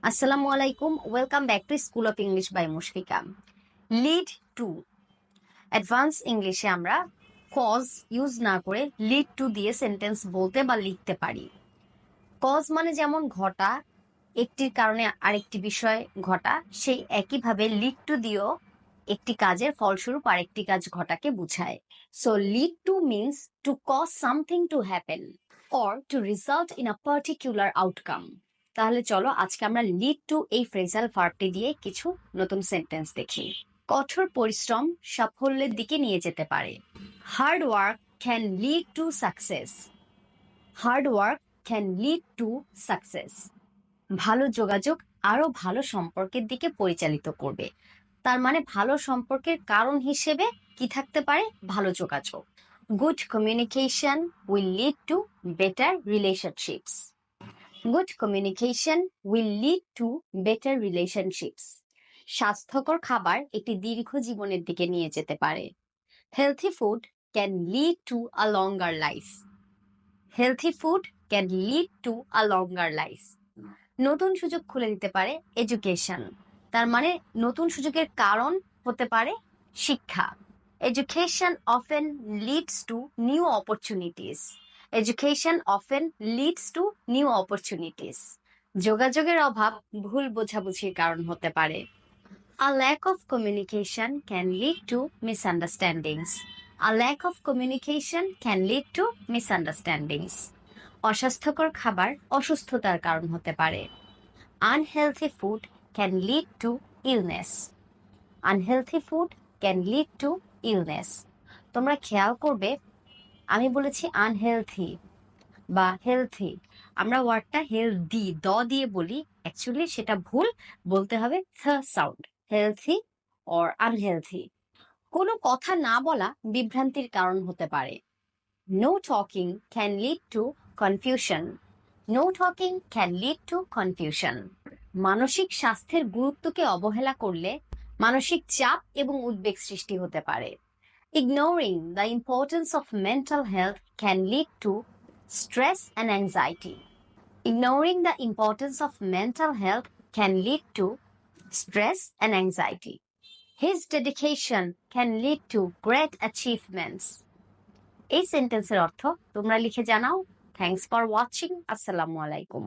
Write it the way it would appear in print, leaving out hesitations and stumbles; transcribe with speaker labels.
Speaker 1: Assalamu alaikum. Welcome back to School of English by Musfeka. Lead to advance ইংলিশে আমরা cause use না করে lead to দিয়ে sentence বলতে বা লিখতে পারি। কজ মানে যেমন ঘটা, একটির কারণে আরেকটি বিষয় ঘটা, সেই একইভাবে লিড টু দিয়েও একটি কাজের ফলস্বরূপ আরেকটি কাজ ঘটাকে বুঝায়। So lead to means to cause something to happen or to result in a particular outcome. তাহলে চলো আজকে আমরা লিড টু এই ফ্রেজাল ভার্বটি দিয়ে কিছু নতুন সেন্টেন্স দেখি। কঠোর পরিশ্রম সাফল্যের দিকে নিয়ে যেতে পারে। Hard work can lead to success. Hard work can lead to success. ভালো যোগাযোগ আরো ভালো সম্পর্কের দিকে পরিচালিত করবে। তার মানে ভালো সম্পর্কের কারণ হিসেবে কি থাকতে পারে? ভালো যোগাযোগ। Good communication will lead to better relationships. Good communication will lead to better relationships. স্বাস্থ্যকর খাবার একটি দীর্ঘ জীবনের দিকে নিয়ে যেতে পারে। Healthy food can lead to a longer life. Healthy food can lead to a longer life. নতুন সুযোগ খুলে দিতে পারে এডুকেশন। তার মানে নতুন সুযোগের কারণ হতে পারে শিক্ষা। Education often leads to new opportunities. Education often leads to new opportunities. যোগাযোগের অভাব ভুল বোঝাবুঝির কারণ হতে পারে। A lack of communication can lead to misunderstandings. A lack of communication can lead to misunderstandings. অস্বাস্থ্যকর খাবার অসুস্থতার কারণ হতে পারে। Unhealthy food can lead to illness. Unhealthy food can lead to illness. তোমরা খেয়াল করবে আমি বলেছি আনহেলথি বা হেলথি, আমরা ওয়ার্ডটা হেলদি দ দিয়ে বলি, অ্যাকচুয়ালি সেটা ভুল, বলতে হবে থ সাউন্ড, হেলথি অর আনহেলথি। কোনো কথা না বলা বিভ্রান্তির কারণ হতে পারে। No talking can lead to confusion. No talking can lead to confusion. মানসিক স্বাস্থ্যের গুরুত্বকে অবহেলা করলে মানসিক চাপ এবং উদ্বেগ সৃষ্টি হতে পারে। Ignoring the importance of mental health can lead to stress and anxiety. Ignoring the importance of mental health can lead to stress and anxiety. His dedication can lead to great achievements. এই সেন্টেন্সের অর্থ তোমরা লিখে জানাও। Thanks for watching. আসসালামু আলাইকুম।